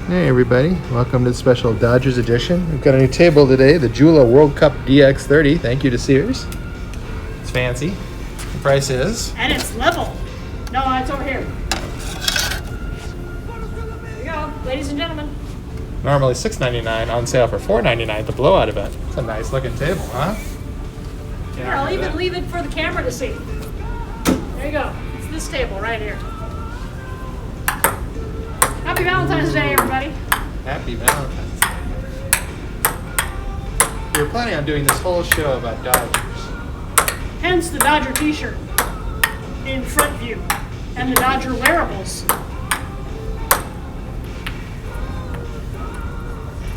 Hey everybody, welcome to the special Dodgers edition. We've got a new table today, the Jula World Cup DX30. Thank you to Sears. It's fancy. The price is... And it's level. No, it's over here. Here we go, ladies and gentlemen. Normally $6.99, on sale for $4.99, the blowout event. It's a nice looking table, huh? Here, I'll even leave it for the camera to see. There you go. It's this table right here. Happy Valentine's Day, everybody. Happy Valentine's Day. We were planning on doing this whole show about Dodgers. Hence the Dodger t-shirt in front view and the Dodger wearables.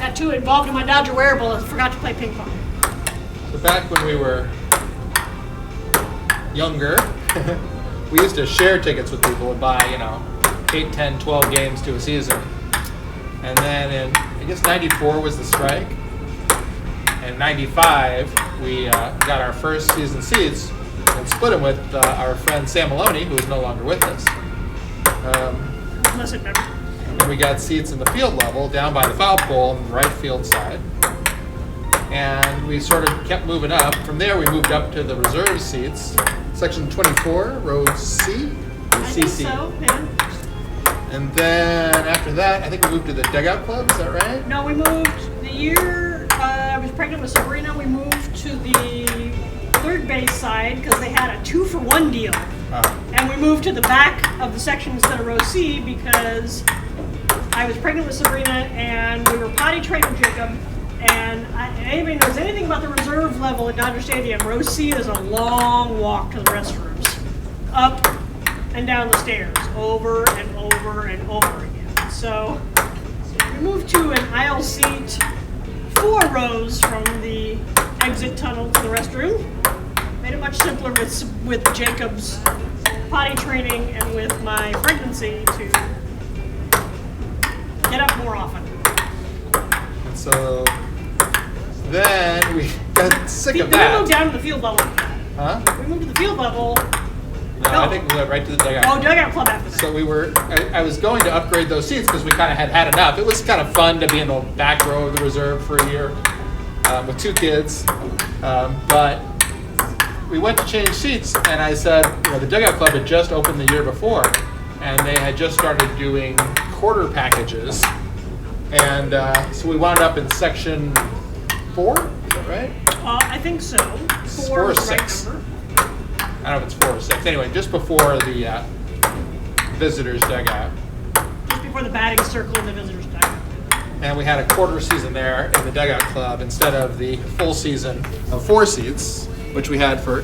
Got too involved in my Dodger wearable and forgot to play ping pong. So back when we were younger, we used to share tickets with people and buy, 8, 10, 12 games to a season. And then in, I guess 94 was the strike. And 95, we got our first season seats and split them with our friend Sam Maloney, who is no longer with us. Listen, remember. And we got seats in the field level down by the foul pole on the right field side. And we sort of kept moving up. From there, we moved up to the reserve seats, section 24, row C, or I think CC. so, yeah. And then after that, I think we moved to the dugout club. Is that right? No, we moved the year I was pregnant with Sabrina. We moved to the third base side because they had a 2-for-1 deal, and we moved to the back of the section instead of row C because I was pregnant with Sabrina and we were potty trained with Jacob. And anybody knows anything about the reserve level at Dodger Stadium, row C is a long walk to the restrooms, up and down the stairs, over and over and over again. So we moved to an aisle seat 4 rows from the exit tunnel to the restroom. Made it much simpler with Jacob's potty training and with my pregnancy to get up more often. And so then we got sick of Then that. we moved down to the field level. Huh? We moved to the field level. No, I think we went right to the dugout. Oh, dugout club after that. So we were, I was going to upgrade those seats because we kind of had enough. It was kind of fun to be in the back row of the reserve for a year with 2 kids. But we went to change seats and I said, the dugout club had just opened the year before and they had just started doing quarter packages. And so we wound up in section 4, is that right? I think so. 4 or is the right 6. number. I don't know if it's 4 or 6. Anyway, just before the visitors dugout. Just before the batting circle in the visitors' dugout. And we had a quarter season there in the dugout club instead of the full season of 4 seats, which we had for,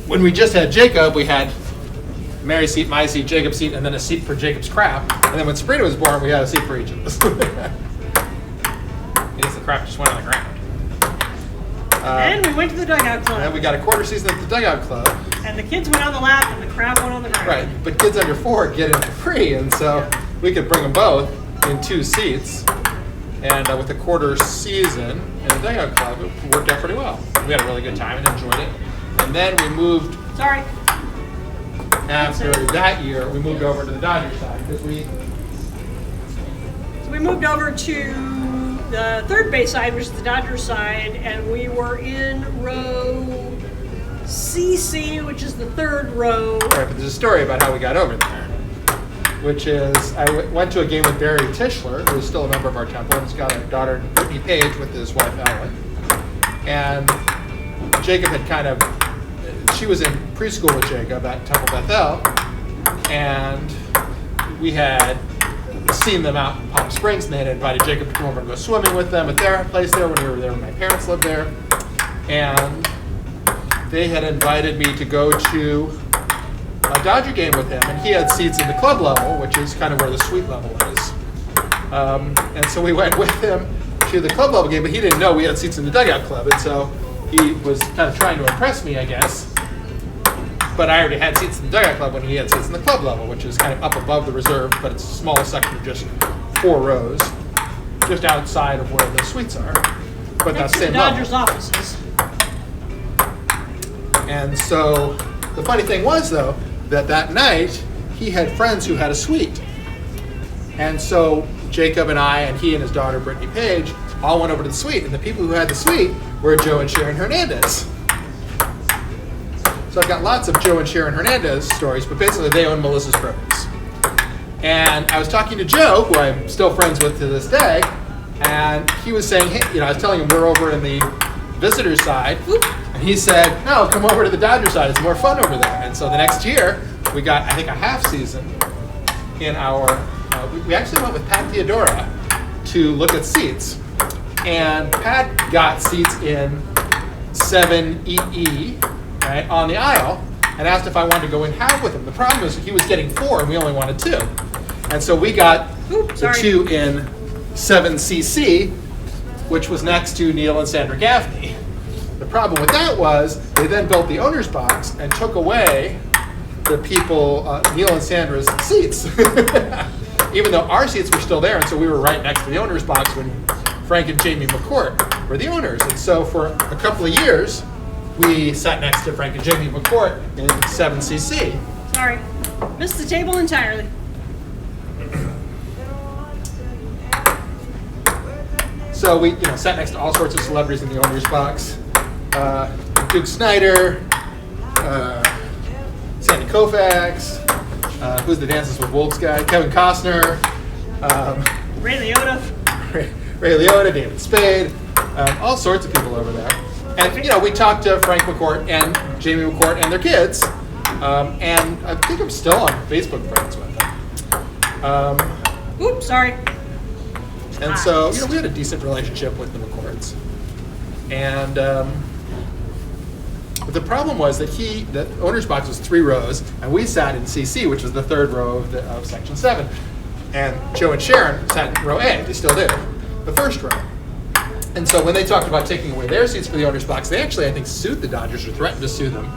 when we just had Jacob, we had Mary's seat, my seat, Jacob's seat, and then a seat for Jacob's crap. And then when Sabrina was born, we had a seat for each of us. I guess the crap just went on the ground. And we went to the dugout club. And we got a quarter season at the dugout club. And the kids went on the lap and the crap went on the ground. Right, but kids under 4 get in for free, and so we could bring them both in 2 seats. And with a quarter season in the dugout club, it worked out pretty well. We had a really good time and enjoyed it. And then we moved. Sorry. After that year, we moved over to the Dodgers side because So we moved over to the third base side, which is the Dodgers side, and we were in row CC, which is the 3rd row. Right, but there's a story about how we got over there, which is I went to a game with Barry Tischler, who is still a member of our temple, and he's got a daughter, Brittany Page, with his wife, Ellen. And Jacob had she was in preschool with Jacob at Temple Bethel, and we had seen them out in Palm Springs, and they had invited Jacob to come over and go swimming with them at their place there when we were there when my parents lived there. And they had invited me to go to a Dodger game with him, and he had seats in the club level, which is kind of where the suite level is. And so we went with him to the club level game, but he didn't know we had seats in the dugout club, and so he was kind of trying to impress me, I guess. But I already had seats in the dugout club when he had seats in the club level, which is kind of up above the reserve, but it's a small section of just 4 rows, just outside of where the suites are. But that's the same level. Dodgers offices. And so the funny thing was, though, that night he had friends who had a suite. And so Jacob and I and he and his daughter Brittany Page all went over to the suite, and the people who had the suite were Joe and Sharon Hernandez. So I've got lots of Joe and Sharon Hernandez stories, but basically they own Melissa's Produce. And I was talking to Joe, who I'm still friends with to this day, and he was saying, hey, I was telling him we're over in the visitor side, and he said, no, come over to the Dodger side, it's more fun over there. And so the next year, we got, I think, a half season in our, we actually went with Pat Theodora to look at seats. And Pat got seats in 7EE, right, on the aisle, and asked if I wanted to go in half with him. The problem is he was getting 4 and we only wanted 2. And so we got the 2 in 7CC, which was next to Neil and Sandra Gaffney. The problem with that was they then built the owner's box and took away the people, Neil and Sandra's seats. Even though our seats were still there, and so we were right next to the owner's box when Frank and Jamie McCourt were the owners. And so for a couple of years, we sat next to Frank and Jamie McCourt in 7CC. Sorry, missed the table entirely. So we sat next to all sorts of celebrities in the owner's box. Duke Snyder, Sandy Koufax, who's the Dances with Wolves guy? Kevin Costner. Ray Liotta. Ray Liotta, David Spade, all sorts of people over there. And, we talked to Frank McCourt and Jamie McCourt and their kids. And I think I'm still on Facebook friends with them. Oops, sorry. And so, we had a decent relationship with the McCourts. And but the problem was that the owner's box was 3 rows, and we sat in CC, which was the 3rd row of Section 7. And Joe and Sharon sat in row A, they still do, the 1st row. And so when they talked about taking away their seats for the owner's box, they actually, I think, sued the Dodgers or threatened to sue them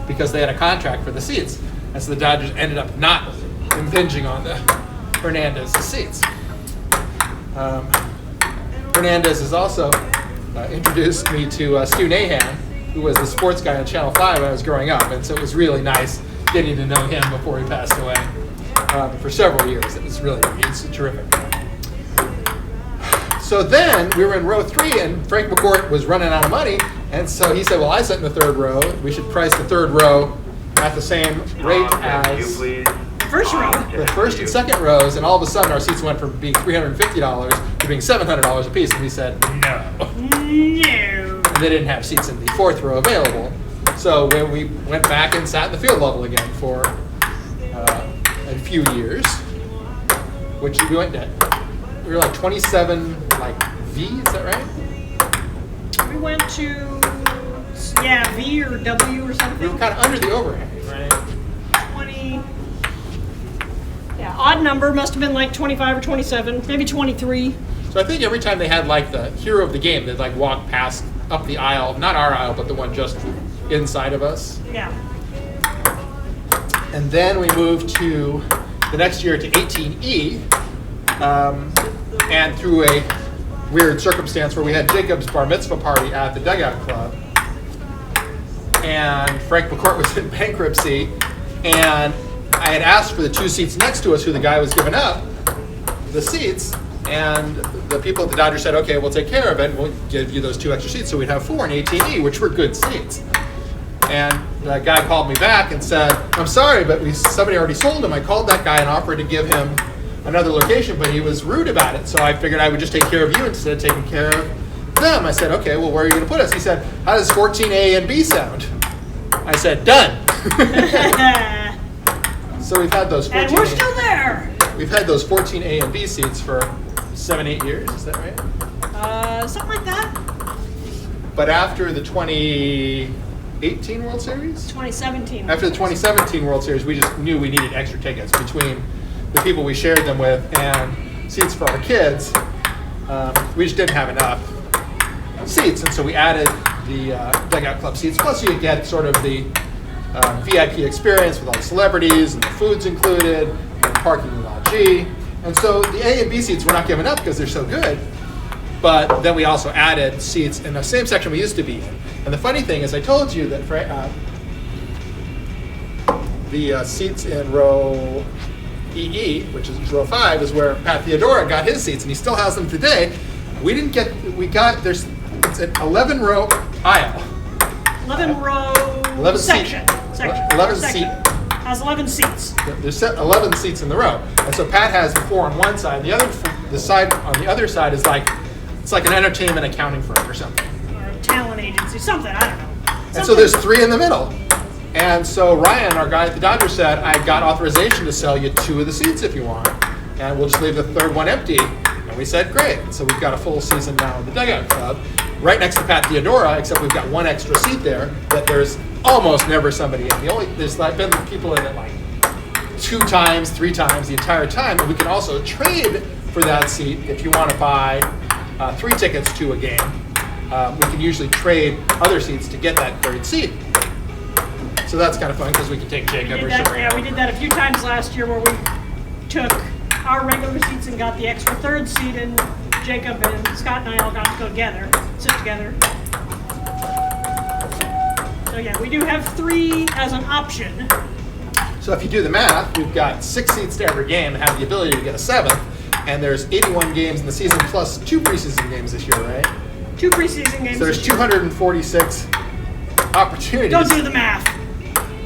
because they had a contract for the seats. And so the Dodgers ended up not impinging on the Hernandez seats. Hernandez has also introduced me to Stu Nahan, who was the sports guy on Channel 5 when I was growing up. And so it was really nice getting to know him before he passed away for several years. It was really, it's terrific. So then we were in row 3, and Frank McCourt was running out of money. And so he said, well, I sit in the 3rd row. We should price the 3rd row at the same rate as First row. the 1st and 2nd rows. And all of a sudden, our seats went from being $350 to being $700 a piece. And we said, no. No. And they didn't have seats in the 4th row available. So when we went back and sat in the field level again for a few years, which we went to, we were like 27, V, is that right? We went to, V or W or something. We were kind of under the overhang, right? 20. Yeah, odd number, must have been like 25 or 27, maybe 23. So I think every time they had the hero of the game, they'd walk past up the aisle, not our aisle, but the one just inside of us. Yeah. And then we moved to the next year to 18E, and through a weird circumstance where we had Jacob's bar mitzvah party at the Dugout Club, and Frank McCourt was in bankruptcy, and I had asked for the 2 seats next to us, who the guy was giving up the seats, and the people at the Dodgers said, okay, we'll take care of it, and we'll give you those 2 extra seats, so we'd have 4 in 18E, which were good seats. And the guy called me back and said, I'm sorry, but somebody already sold him. I called that guy and offered to give him another location, but he was rude about it, so I figured I would just take care of you instead of taking care of them. I said, okay, well, where are you going to put us? He said, how does 14A and B sound? I said, done. So we've had those 14A. And we're still there. We've had those 14A and B seats for 7-8 years, is that right? Something like that. But after the 2018 World Series? 2017. After the 2017 World Series, we just knew we needed extra tickets between the people we shared them with and seats for our kids. We just didn't have enough seats, and so we added the Dugout Club seats. Plus, you get sort of the VIP experience with all the celebrities, and the food's included, and parking in Lot G. And so the A and B seats we're not giving up because they're so good. But then we also added seats in the same section we used to be in. And the funny thing is, I told you that the seats in row EE, which is row 5, is where Pat Theodora got his seats, and he still has them today. It's an 11-row aisle. 11-row section. 11 seat. Has 11 seats. There's 11 seats in the row, and so Pat has 4 on one side. The side on the other side is it's like an entertainment accounting firm or something. Or a talent agency, something, I don't know. And so there's 3 in the middle. And so Ryan, our guy at the Dodgers, said, I got authorization to sell you 2 of the seats if you want, and we'll just leave the third one empty. And we said, great. So we've got a full season now in the Dugout Club, right next to Pat Theodora, except we've got 1 extra seat there that there's almost never somebody in. There's been people in it 2 times, 3 times the entire time, and we can also trade for that seat if you want to buy 3 tickets to a game. We can usually trade other seats to get that third seat. So that's kind of fun because we can take Jacob or Sabrina. Yeah, we did that a few times last year where we took our regular seats and got the extra third seat, and Jacob and Scott and I all got to go together, sit together. So yeah, we do have 3 as an option. So if you do the math, we've got 6 seats to every game and have the ability to get a 7th, and there's 81 games in the season plus 2 preseason games this year, right? 2 preseason games. So there's 246 opportunities. Don't do the math.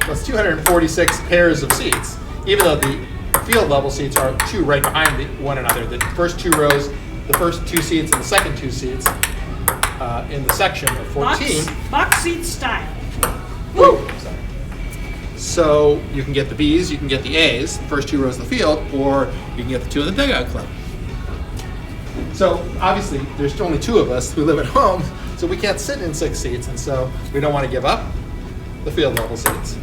That's 246 pairs of seats, even though the field level seats are 2 right behind one another. The first 2 rows, the first 2 seats, and the second 2 seats in the section of 14. Box seat style. Woo! So you can get the Bs, you can get the As, the first 2 rows of the field, or you can get the 2 of the Dugout Club. So obviously, there's only 2 of us who live at home, so we can't sit in 6 seats, and so we don't want to give up the field level seats.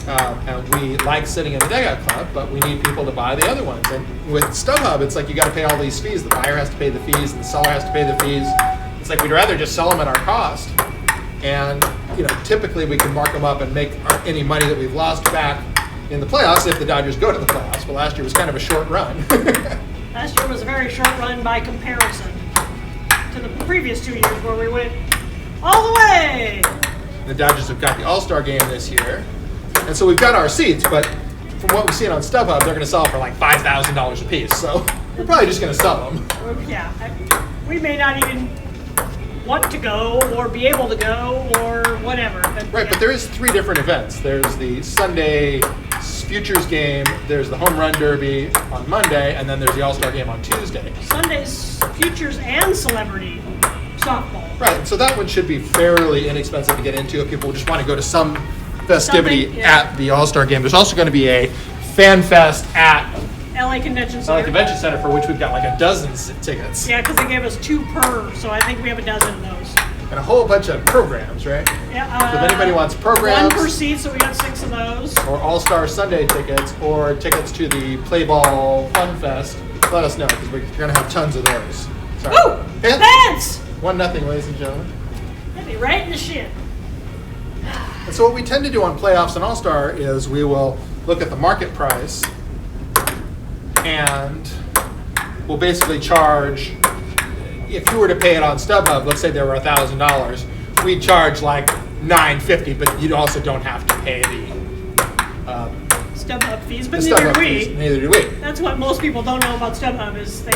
And we like sitting in the Dugout Club, but we need people to buy the other ones. And with StubHub, it's like you got to pay all these fees. The buyer has to pay the fees, and the seller has to pay the fees. It's like we'd rather just sell them at our cost. And typically we can mark them up and make any money that we've lost back in the playoffs if the Dodgers go to the playoffs. But last year was kind of a short run. Last year was a very short run by comparison to the previous 2 years where we went all the way. The Dodgers have got the All-Star game this year. And so we've got our seats, but from what we've seen on StubHub, they're going to sell for like $5,000 a piece. So we're probably just going to sell them. Yeah, we may not even want to go or be able to go or whatever. Right, but there is 3 different events. There's the Sunday Futures game, there's the Home Run Derby on Monday, and then there's the All-Star game on Tuesday. Sunday's Futures and Celebrity softball. Right, so that one should be fairly inexpensive to get into if people just want to go to some festivity at the All-Star game. There's also going to be a fan fest at LA Convention Center. LA Convention Center, for which we've got like a dozen tickets. Yeah, because they gave us 2 per, so I think we have a dozen of those. And a whole bunch of programs, right? Yeah. So if anybody wants programs, 1 per seat, so we got 6 of those. or All-Star Sunday tickets, or tickets to the Play Ball Fun Fest, let us know, because we're going to have tons of those. Sorry. Woo! Pants! 1-0, ladies and gentlemen. Hit me right in the shin. And so what we tend to do on playoffs and All-Star is we will look at the market price, and we'll basically charge, if you were to pay it on StubHub, let's say there were $1,000, we'd charge like $950, but you also don't have to pay the StubHub fees, but the neither StubHub do we. fees. Neither do we. That's what most people don't know about StubHub is they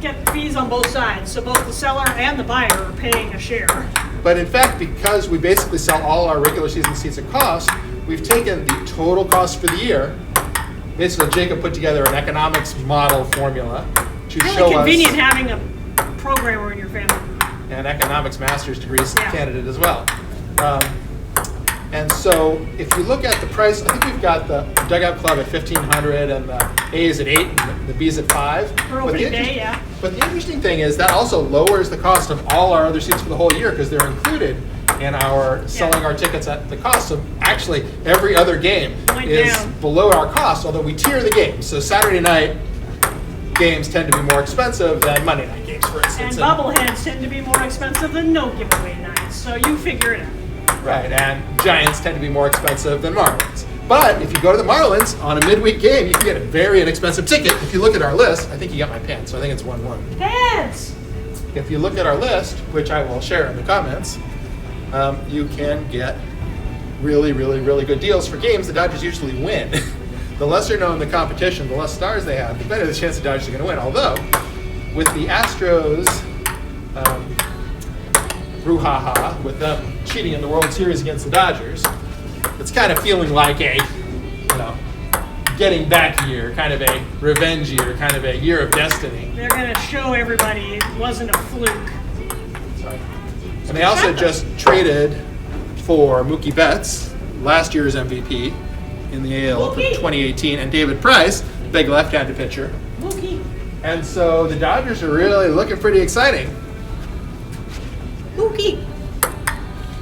get fees on both sides, so both the seller and the buyer are paying a share. But in fact, because we basically sell all our regular season seats at cost, we've taken the total cost for the year. Basically, Jacob put together an economics model formula to Really show convenient us, having a programmer in your family. an economics master's degree candidate as well. And so, if you look at the price, I think we've got the Dugout Club at $1,500 and the A's at $8 and the B's at $5. For opening day, yeah. But the interesting thing is that also lowers the cost of all our other seats for the whole year because they're included in our selling our tickets at the cost. So actually, every other game is below our cost, although we tier the games. So Saturday night games tend to be more expensive than Monday night games, for instance. And bobbleheads tend to be more expensive than no giveaway nights, so you figure it out. Right, and Giants tend to be more expensive than Marlins. But if you go to the Marlins on a midweek game, you can get a very inexpensive ticket. If you look at our list, I think you got my pen, so I think it's 1-1. Pants! If you look at our list, which I will share in the comments, you can get really, really, really good deals for games the Dodgers usually win. the lesser known the competition, the less stars they have, the better the chance the Dodgers are going to win. Although, with the Astros brouhaha, with them cheating in the World Series against the Dodgers, it's kind of feeling like a, getting back year, kind of a revenge year, kind of a year of destiny. They're going to show everybody it wasn't a fluke. Sorry. And they also just traded for Mookie Betts, last year's MVP in the AL for 2018, and David Price, big left-handed pitcher. Mookie. And so the Dodgers are really looking pretty exciting. Mookie.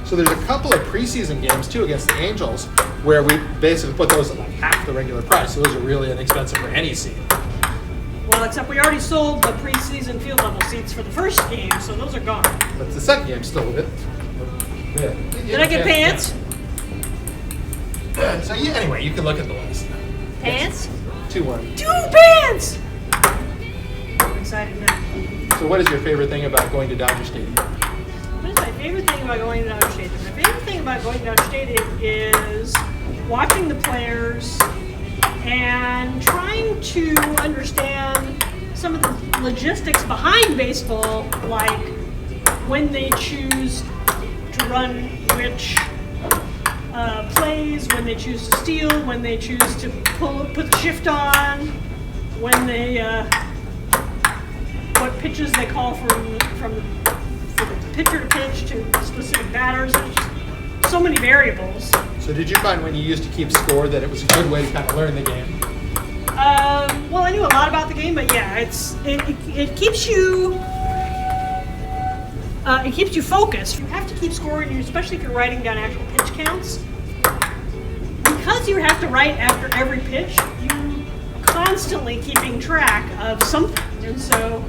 So there's a couple of preseason games, too, against the Angels, where we basically put those at like half the regular price. So those are really inexpensive for any seat. Well, except we already sold the preseason field level seats for the first game, so those are gone. But the second game's still with it. Yeah. Did I get pants? So anyway, you can look at the list. Pants? 2-1. 2 pants! I'm excited now. So what is your favorite thing about going to Dodger Stadium? What is my favorite thing about going to Dodger Stadium? My favorite thing about going to Dodger Stadium is watching the players and trying to understand some of the logistics behind baseball, like when they choose to run which plays, when they choose to steal, when they choose to put the shift on, when they what pitches they call from the pitcher to pitch to specific batters. There's just so many variables. So did you find when you used to keep score that it was a good way to kind of learn the game? Well, I knew a lot about the game, but yeah, it keeps you focused. You have to keep scoring, especially if you're writing down actual pitch counts. Because you have to write after every pitch, you're constantly keeping track of something. And so,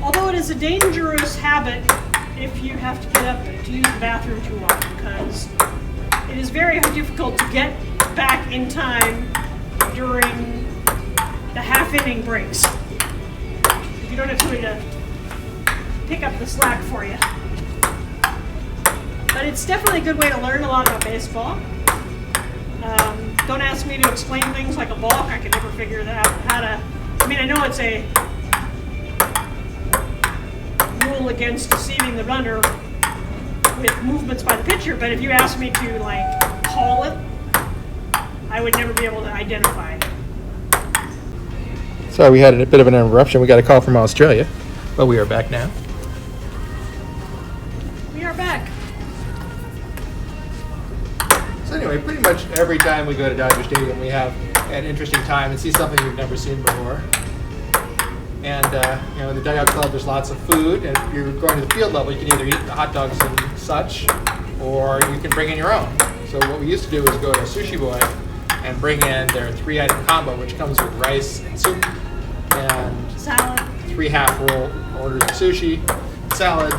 although it is a dangerous habit if you have to get up to use the bathroom too often, because it is very difficult to get back in time during the half-inning breaks. If you don't have somebody to pick up the slack for you. But it's definitely a good way to learn a lot about baseball. Don't ask me to explain things like a balk. I can never figure that out. I know it's a rule against deceiving the runner with movements by the pitcher, but if you ask me to call it, I would never be able to identify it. Sorry, we had a bit of an interruption. We got a call from Australia, but we are back now. We are back. So anyway, pretty much every time we go to Dodger Stadium, we have an interesting time and see something we've never seen before. And in the Dugout Club, there's lots of food, and if you're going to the field level, you can either eat the hot dogs and such, or you can bring in your own. So what we used to do is go to Sushi Boy and bring in their 3-item combo, which comes with rice and soup and salad, 3 half-roll orders of sushi, salad,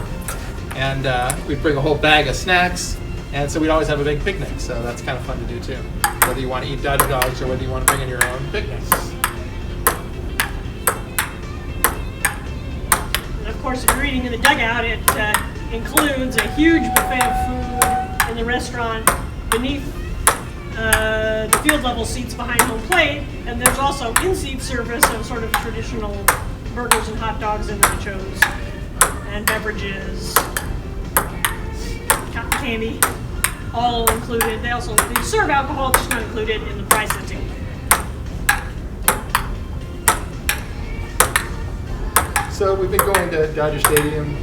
and we'd bring a whole bag of snacks. And so we'd always have a big picnic, so that's kind of fun to do too. Whether you want to eat Dodger dogs or whether you want to bring in your own picnics. And of course, if you're eating in the dugout, it includes a huge buffet of food in the restaurant beneath the field level seats behind home plate, and there's also in-seat service of sort of traditional burgers and hot dogs and nachos and beverages, cotton candy, all included. They serve alcohol, just not included in the price that's included. So we've been going to Dodger Stadium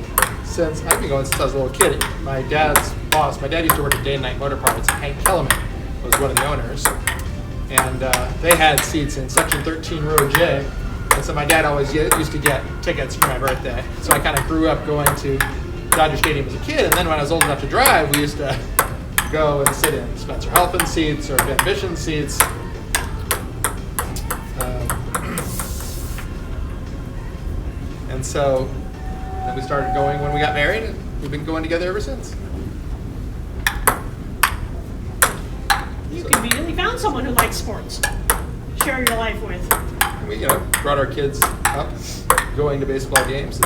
since I was a little kid. My dad's boss, my dad used to work at Day and Night Motor Parts, and Hank Kellerman was one of the owners. And they had seats in section 13, row J. And so my dad always used to get tickets for my birthday. So I kind of grew up going to Dodger Stadium as a kid. And then when I was old enough to drive, we used to go and sit in Spencer Halpin seats or Ben Bishop's seats. And so then we started going when we got married, and we've been going together ever since. You conveniently found someone who likes sports to share your life with. And we, brought our kids up going to baseball games,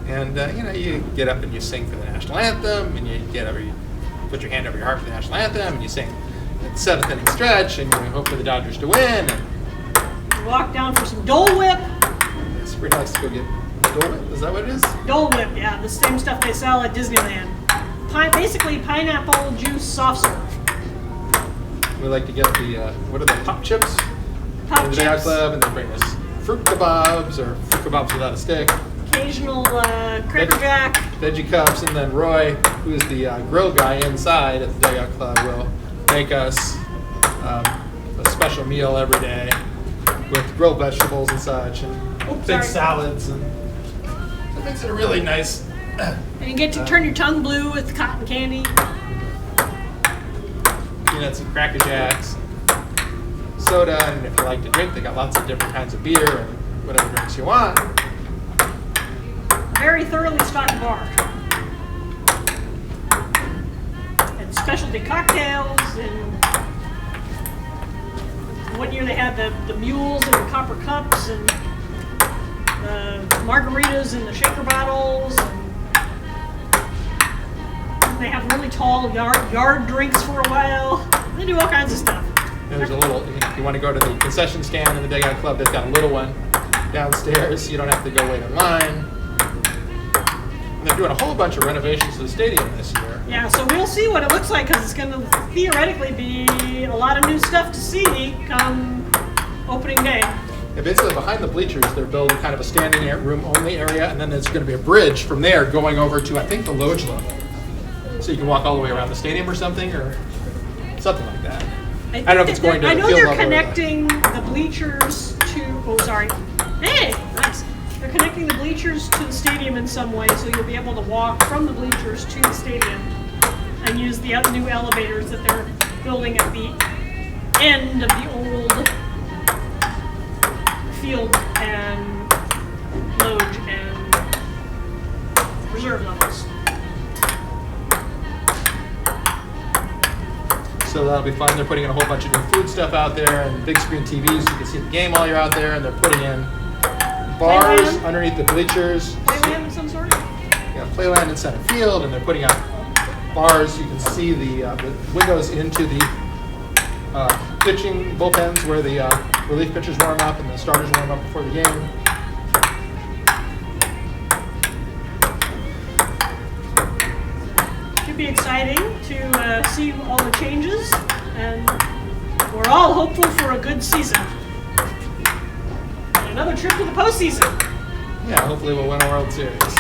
and you get up and you sing for the national anthem, and you get over, you put your hand over your heart for the national anthem, and you sing it's 7th inning stretch, and you hope for the Dodgers to win. And Walk down for some Dole Whip. it's pretty nice to go get Dole Whip. Is that what it is? Dole Whip, yeah, the same stuff they sell at Disneyland. Basically pineapple juice soft serve. We like to get the what are they? Pop chips. Pop In the Day Out chips. Club, and they bring us fruit kebabs or fruit kebabs without a stick. Occasional Cracker Jack. Veggie cups, and then Roy, who's the grill guy inside at the Day Out Club, will make us a special meal every day with grilled vegetables and such, and Oops, big sorry. salads, and it makes it a really nice. And you get to turn your tongue blue with cotton candy. Peanuts and Cracker Jacks, soda, and if you like to drink, they got lots of different kinds of beer and whatever drinks you want. Very thoroughly stocked bar. And specialty cocktails, and one year they had the mules in the copper cups, and the margaritas in the shaker bottles, and they have really tall yard drinks for a while. They do all kinds of stuff. There's a little, if you want to go to the concession stand in the Day Out Club, they've got a little one downstairs. You don't have to go wait in line. And they're doing a whole bunch of renovations to the stadium this year. Yeah, so we'll see what it looks like, because it's going to theoretically be a lot of new stuff to see come opening day. And basically behind the bleachers, they're building kind of a standing room only area, and then there's going to be a bridge from there going over to, I think, the Loge level. So you can walk all the way around the stadium or something like that. I don't know if it's going to the I know field they're level or connecting the bleachers to. Oh, sorry. Hey, nice. They're connecting the bleachers to the stadium in some way, so you'll be able to walk from the bleachers to the stadium and use the new elevators that they're building at the end of the old field and Loge and reserve levels. So that'll be fun. They're putting in a whole bunch of new food stuff out there and big screen TVs so you can see the game while you're out there. And they're putting in bars Playland. underneath the bleachers. Playland of some sort? Yeah, Playland in center field, and they're putting out bars. You can see the windows into the pitching bullpens where the relief pitchers warm up and the starters warm up before the game. Should be exciting to see all the changes, and we're all hopeful for a good season. And another trip to the postseason. Yeah, hopefully we'll win a World Series.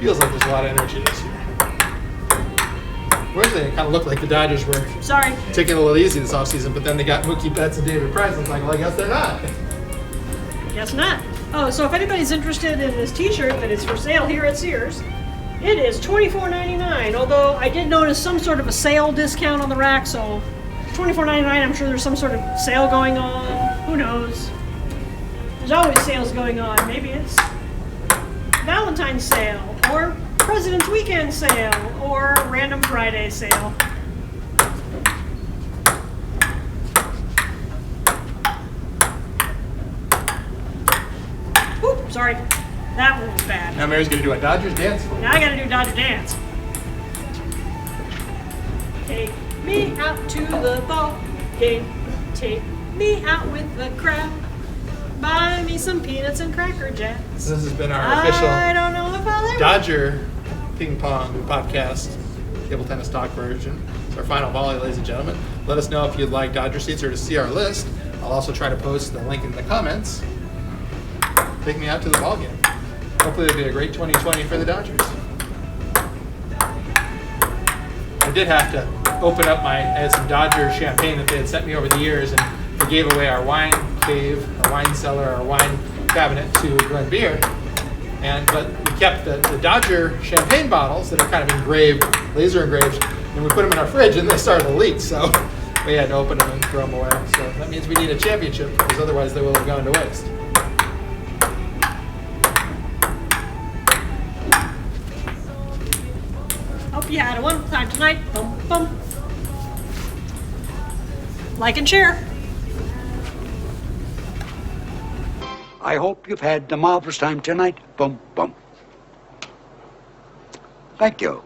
Feels like there's a lot of energy this year. Originally, it kind of looked like the Dodgers were Sorry. taking it a little easy this offseason, but then they got Mookie Betts and David Price, and it's like, well, I guess they're not. Guess not. Oh, so if anybody's interested in this t-shirt that is for sale here at Sears, it is $24.99, although I did notice some sort of a sale discount on the rack, so $24.99, I'm sure there's some sort of sale going on. Who knows? There's always sales going on. Maybe it's Valentine's sale, or President's Weekend sale, or Random Friday sale. Oop, sorry. That one was bad. Now Mary's going to do a Dodgers dance. Now I gotta do Dodger Dance. Take me out to the ball game. Take me out with the crowd. Buy me some peanuts and Cracker Jacks. This has been our I official don't know if I'll ever. Dodger Ping Pong podcast, table tennis talk version. It's our final volley, ladies and gentlemen. Let us know if you'd like Dodger seats or to see our list. I'll also try to post the link in the comments. Take me out to the ball game. Hopefully it'll be a great 2020 for the Dodgers. I did have to open up I had some Dodger champagne that they had sent me over the years, and we gave away our wine cave, our wine cellar, our wine cabinet to Glen Beer. But we kept the Dodger champagne bottles that are kind of engraved, laser engraved, and we put them in our fridge, and they started to leak, so we had to open them and throw them away. So that means we need a championship, because otherwise they will have gone to waste. Hope you had a wonderful time tonight. Bum, bum. Like and share. I hope you've had a marvelous time tonight. Boom, boom. Thank you.